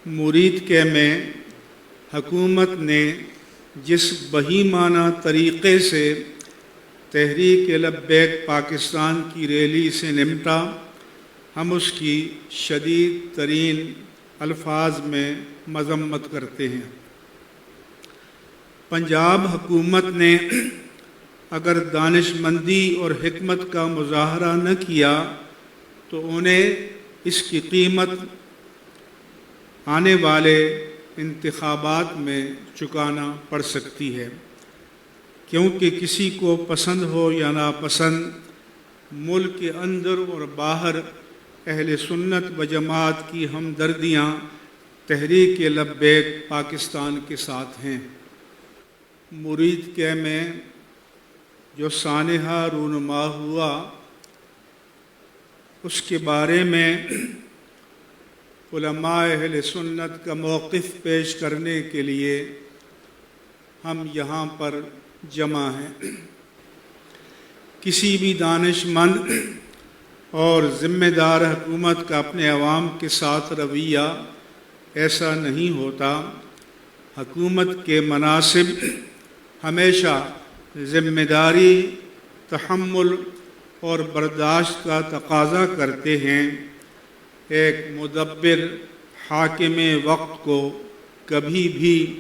مرید کے میں حکومت نے جس بہیمانہ طریقے سے تحریک لبیک پاکستان کی ریلی سے نمٹا، ہم اس کی شدید ترین الفاظ میں مذمت کرتے ہیں۔ پنجاب حکومت نے اگر دانش مندی اور حکمت کا مظاہرہ نہ کیا تو انہیں اس کی قیمت آنے والے انتخابات میں چکانا پڑ سکتی ہے، کیونکہ کسی کو پسند ہو یا ناپسند، ملک کے اندر اور باہر اہل سنت و جماعت کی ہمدردیاں تحریک لبیک پاکستان کے ساتھ ہیں۔ مرید کے میں جو سانحہ رونما ہوا، اس کے بارے میں علماء اہل سنت کا موقف پیش کرنے کے لیے ہم یہاں پر جمع ہیں۔ کسی بھی دانش مند اور ذمہ دار حکومت کا اپنے عوام کے ساتھ رویہ ایسا نہیں ہوتا۔ حکومت کے مناصب ہمیشہ ذمہ داری، تحمل اور برداشت کا تقاضا کرتے ہیں۔ ایک مدبر حاکم وقت کو کبھی بھی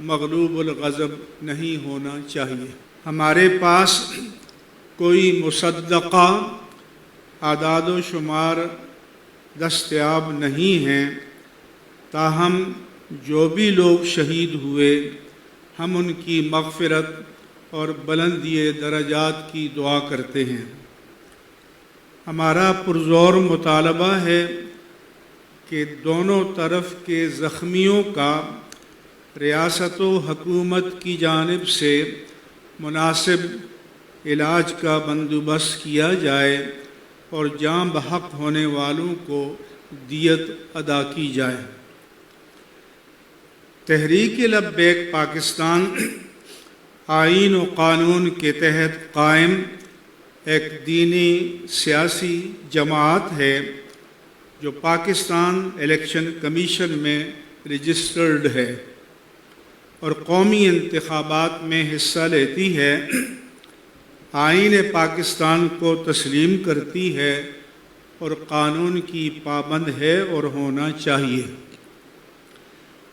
مغلوب الغضب نہیں ہونا چاہیے۔ ہمارے پاس کوئی مصدقہ اعداد و شمار دستیاب نہیں ہیں، تاہم جو بھی لوگ شہید ہوئے، ہم ان کی مغفرت اور بلندی درجات کی دعا کرتے ہیں۔ ہمارا پرزور مطالبہ ہے کہ دونوں طرف کے زخمیوں کا ریاست و حکومت کی جانب سے مناسب علاج کا بندوبست کیا جائے اور جاں بحق ہونے والوں کو دیت ادا کی جائے۔ تحریک لبیک پاکستان آئین و قانون کے تحت قائم ایک دینی سیاسی جماعت ہے جو پاکستان الیکشن کمیشن میں رجسٹرڈ ہے اور قومی انتخابات میں حصہ لیتی ہے، آئین پاکستان کو تسلیم کرتی ہے اور قانون کی پابند ہے اور ہونا چاہیے۔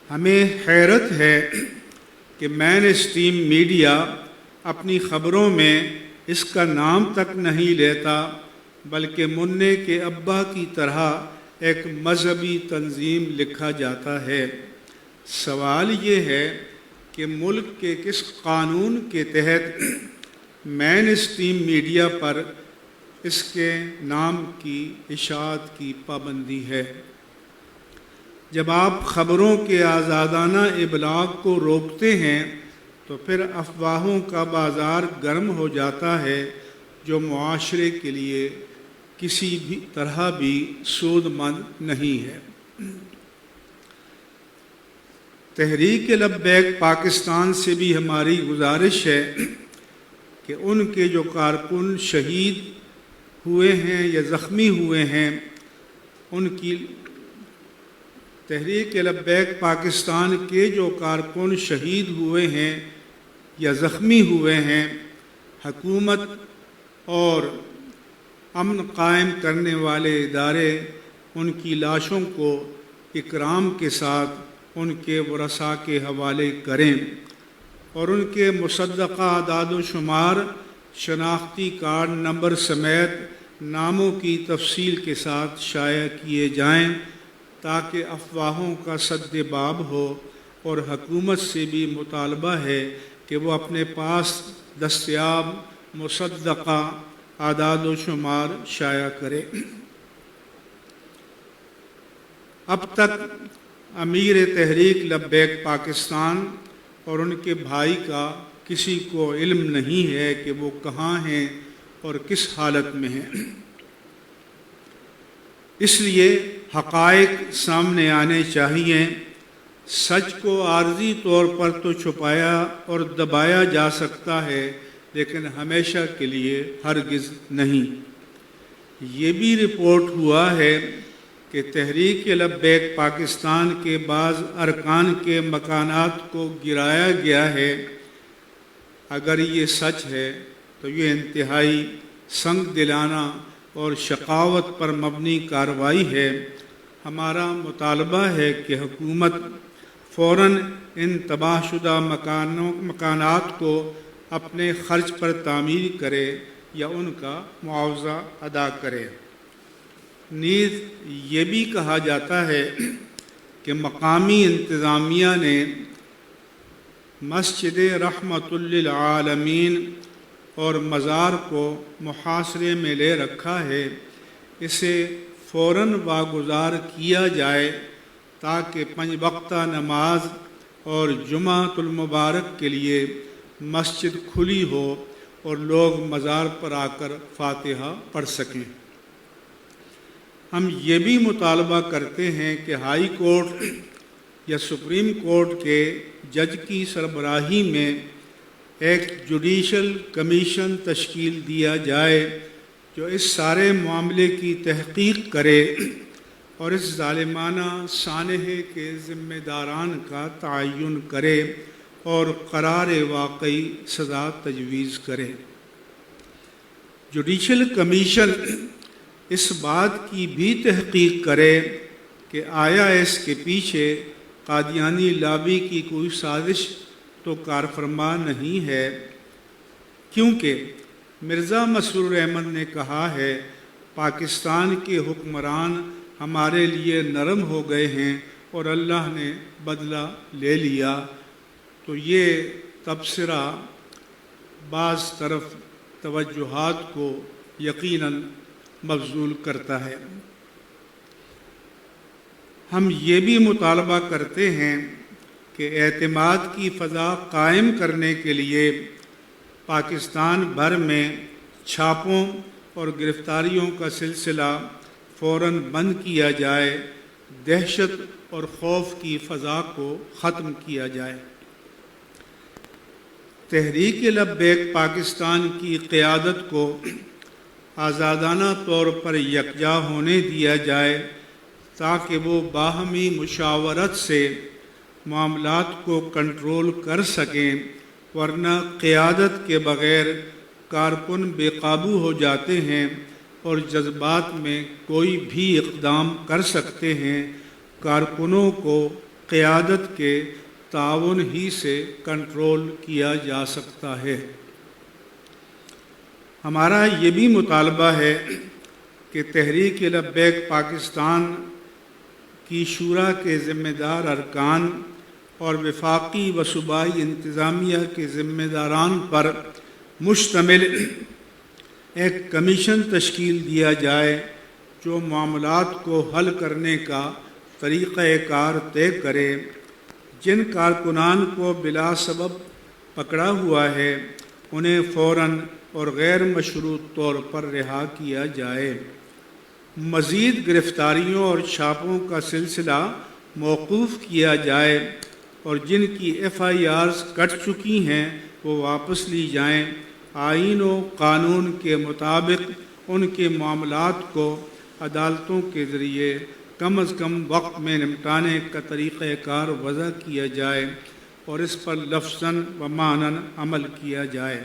ہمیں حیرت ہے کہ مین اسٹریم میڈیا اپنی خبروں میں اس کا نام تک نہیں لیتا، بلکہ منّے کے ابا کی طرح ایک مذہبی تنظیم لکھا جاتا ہے۔ سوال یہ ہے کہ ملک کے کس قانون کے تحت مین اسٹریم میڈیا پر اس کے نام کی اشاعت کی پابندی ہے؟ جب آپ خبروں کے آزادانہ ابلاغ کو روکتے ہیں تو پھر افواہوں کا بازار گرم ہو جاتا ہے، جو معاشرے کے لیے کسی بھی طرح بھی سود مند نہیں ہے۔ تحریک لبیک پاکستان سے بھی ہماری گزارش ہے کہ ان کے جو کارکن شہید ہوئے ہیں یا زخمی ہوئے ہیں، ان کی تحریک لبیک پاکستان کے جو کارکن شہید ہوئے ہیں یا زخمی ہوئے ہیں، حکومت اور امن قائم کرنے والے ادارے ان کی لاشوں کو اکرام کے ساتھ ان کے ورثاء کے حوالے کریں اور ان کے مصدقہ اعداد و شمار، شناختی کارڈ نمبر سمیت ناموں کی تفصیل کے ساتھ شائع کیے جائیں، تاکہ افواہوں کا سد باب ہو۔ اور حکومت سے بھی مطالبہ ہے کہ وہ اپنے پاس دستیاب مصدقہ اعداد و شمار شائع کرے۔ اب تک امیر تحریک لبیک پاکستان اور ان کے بھائی کا کسی کو علم نہیں ہے کہ وہ کہاں ہیں اور کس حالت میں ہیں۔ اس لیے حقائق سامنے آنے چاہیے۔ سچ کو عارضی طور پر تو چھپایا اور دبایا جا سکتا ہے، لیکن ہمیشہ کے لیے ہرگز نہیں۔ یہ بھی رپورٹ ہوا ہے کہ کہ تحریک لبیک پاکستان کے بعض ارکان کے مکانات کو گرایا گیا ہے، اگر یہ سچ ہے تو یہ انتہائی سنگ دلانہ اور شقاوت پر مبنی کارروائی ہے۔ ہمارا مطالبہ ہے کہ حکومت فوراً ان تباہ شدہ مکانات کو اپنے خرچ پر تعمیر کرے یا ان کا معاوضہ ادا کرے۔ نیز یہ بھی کہا جاتا ہے کہ مقامی انتظامیہ نے مسجد رحمت للعالمین اور مزار کو محاصرے میں لے رکھا ہے، اسے فوراً واگزار کیا جائے تاکہ 5 وقتہ نماز اور جمعۃ المبارک کے لیے مسجد کھلی ہو اور لوگ مزار پر آ کر فاتحہ پڑھ سکیں۔ ہم یہ بھی مطالبہ کرتے ہیں کہ ہائی کورٹ یا سپریم کورٹ کے جج کی سربراہی میں ایک جوڈیشل کمیشن تشکیل دیا جائے جو اس سارے معاملے کی تحقیق کرے اور اس ظالمانہ سانحے کے ذمہ داران کا تعین کرے اور قرار واقعی سزا تجویز کرے۔ جوڈیشل کمیشن اس بات کی بھی تحقیق کرے کہ آیا اس کے پیچھے قادیانی لابی کی کوئی سازش تو کارفرما نہیں ہے، کیونکہ مرزا مسرور احمد نے کہا ہے پاکستان کے حکمران ہمارے لیے نرم ہو گئے ہیں اور اللہ نے بدلہ لے لیا، تو یہ تبصرہ بعض طرف توجہات کو یقیناً مبذول کرتا ہے۔ ہم یہ بھی مطالبہ کرتے ہیں کہ اعتماد کی فضا قائم کرنے کے لیے پاکستان بھر میں چھاپوں اور گرفتاریوں کا سلسلہ فوراً بند کیا جائے، دہشت اور خوف کی فضا کو ختم کیا جائے۔ تحریک لبیک پاکستان کی قیادت کو آزادانہ طور پر یکجا ہونے دیا جائے تاکہ وہ باہمی مشاورت سے معاملات کو کنٹرول کر سکیں، ورنہ قیادت کے بغیر کارکن بے قابو ہو جاتے ہیں اور جذبات میں کوئی بھی اقدام کر سکتے ہیں۔ کارکنوں کو قیادت کے تعاون ہی سے کنٹرول کیا جا سکتا ہے۔ ہمارا یہ بھی مطالبہ ہے کہ تحریک لبیک پاکستان کی شورا کے ذمہ دار ارکان اور وفاقی و صوبائی انتظامیہ کے ذمہ داران پر مشتمل ایک کمیشن تشکیل دیا جائے جو معاملات کو حل کرنے کا طریقہ کار طے کرے۔ جن کارکنان کو بلا سبب پکڑا ہوا ہے انہیں فوراً اور غیر مشروط طور پر رہا کیا جائے۔ مزید گرفتاریوں اور چھاپوں کا سلسلہ موقوف کیا جائے اور جن کی FIRs کٹ چکی ہیں وہ واپس لی جائیں۔ آئین و قانون کے مطابق ان کے معاملات کو عدالتوں کے ذریعے کم از کم وقت میں نمٹانے کا طریقہ کار وضع کیا جائے اور اس پر لفظاً و معناً عمل کیا جائے۔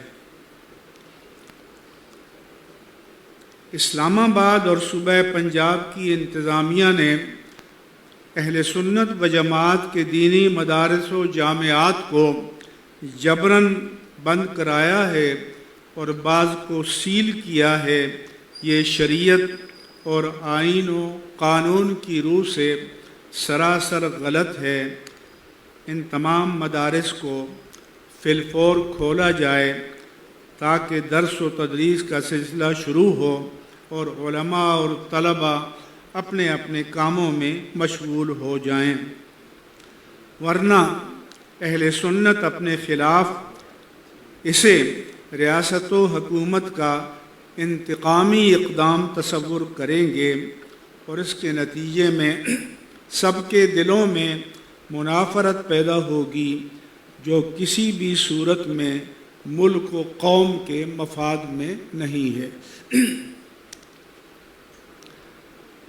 اسلام آباد اور صوبہ پنجاب کی انتظامیہ نے اہل سنت و جماعت کے دینی مدارس و جامعات کو جبراً بند کرایا ہے اور بعض کو سیل کیا ہے۔ یہ شریعت اور آئین و قانون کی روح سے سراسر غلط ہے۔ ان تمام مدارس کو فی الفور کھولا جائے تاکہ درس و تدریس کا سلسلہ شروع ہو اور علماء اور طلباء اپنے اپنے کاموں میں مشغول ہو جائیں، ورنہ اہل سنت اپنے خلاف اسے ریاست و حکومت کا انتقامی اقدام تصور کریں گے اور اس کے نتیجے میں سب کے دلوں میں منافرت پیدا ہوگی جو کسی بھی صورت میں ملک و قوم کے مفاد میں نہیں ہے۔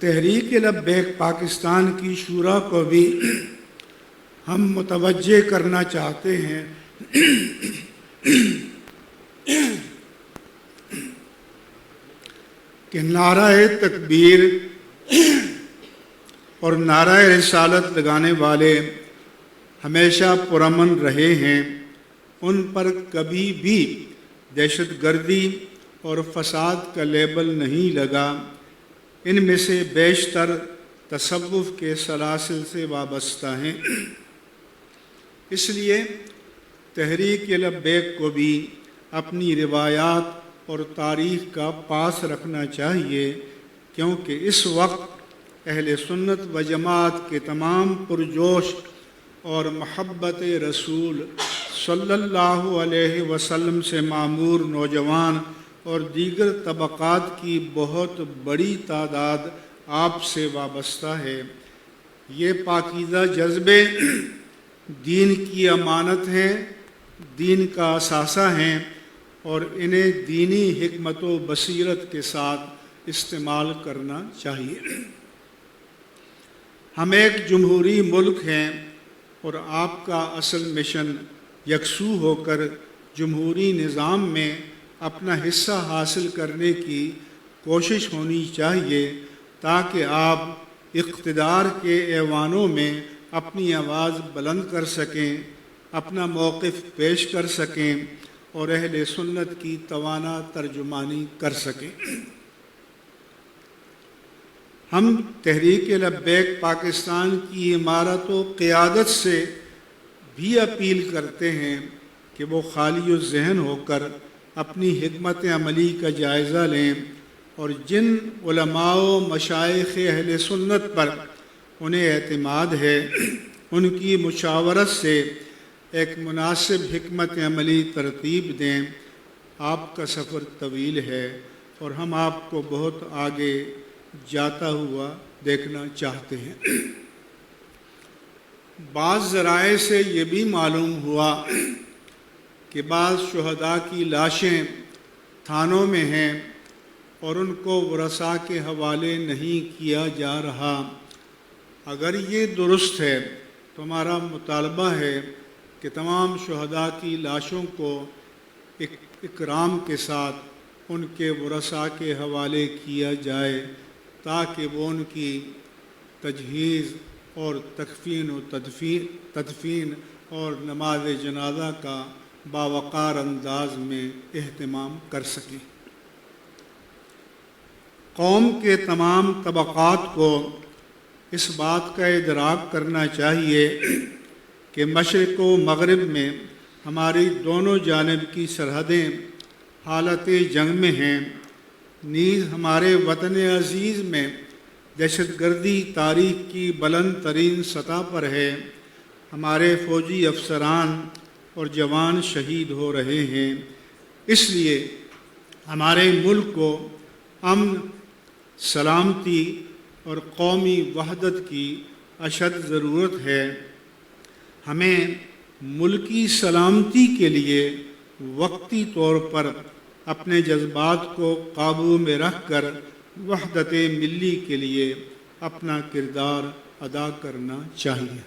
تحریک لبیک پاکستان کی شورا کو بھی ہم متوجہ کرنا چاہتے ہیں کہ نعرہ تکبیر اور نعرہ رسالت لگانے والے ہمیشہ پرامن رہے ہیں، ان پر کبھی بھی دہشت گردی اور فساد کا لیبل نہیں لگا۔ ان میں سے بیشتر تصوف کے سلاسل سے وابستہ ہیں۔ اس لیے تحریک لبیک کو بھی اپنی روایات اور تاریخ کا پاس رکھنا چاہیے، کیونکہ اس وقت اہل سنت و جماعت کے تمام پرجوش اور محبت رسول صلی اللہ علیہ وسلم سے معمور نوجوان اور دیگر طبقات کی بہت بڑی تعداد آپ سے وابستہ ہے۔ یہ پاکیزہ جذبے دین کی امانت ہیں، دین کا اثاثہ ہیں، اور انہیں دینی حکمت و بصیرت کے ساتھ استعمال کرنا چاہیے۔ ہم ایک جمہوری ملک ہیں اور آپ کا اصل مشن یکسو ہو کر جمہوری نظام میں اپنا حصہ حاصل کرنے کی کوشش ہونی چاہیے، تاکہ آپ اقتدار کے ایوانوں میں اپنی آواز بلند کر سکیں، اپنا موقف پیش کر سکیں اور اہل سنت کی توانا ترجمانی کر سکیں۔ ہم تحریک لبیک پاکستان کی عمارت و قیادت سے بھی اپیل کرتے ہیں کہ وہ خالی الذہن ہو کر اپنی حکمت عملی کا جائزہ لیں اور جن علماء و مشائخ اہل سنت پر انہیں اعتماد ہے ان کی مشاورت سے ایک مناسب حکمت عملی ترتیب دیں۔ آپ کا سفر طویل ہے اور ہم آپ کو بہت آگے جاتا ہوا دیکھنا چاہتے ہیں۔ بعض ذرائع سے یہ بھی معلوم ہوا کہ بعض شہداء کی لاشیں تھانوں میں ہیں اور ان کو ورثاء کے حوالے نہیں کیا جا رہا۔ اگر یہ درست ہے تو ہمارا مطالبہ ہے کہ تمام شہداء کی لاشوں کو اکرام کے ساتھ ان کے ورثاء کے حوالے کیا جائے، تاکہ وہ ان کی تجہیز اور تکفین و تدفین اور نماز جنازہ کا باوقار انداز میں اہتمام کر سکیں۔ قوم کے تمام طبقات کو اس بات کا ادراک کرنا چاہیے کہ مشرق و مغرب میں ہماری دونوں جانب کی سرحدیں حالت جنگ میں ہیں، نیز ہمارے وطن عزیز میں دہشت گردی تاریخ کی بلند ترین سطح پر ہے۔ ہمارے فوجی افسران اور جوان شہید ہو رہے ہیں، اس لیے ہمارے ملک کو امن، سلامتی اور قومی وحدت کی اشد ضرورت ہے۔ ہمیں ملکی سلامتی کے لیے وقتی طور پر اپنے جذبات کو قابو میں رکھ کر وحدت ملی کے لیے اپنا کردار ادا کرنا چاہیے۔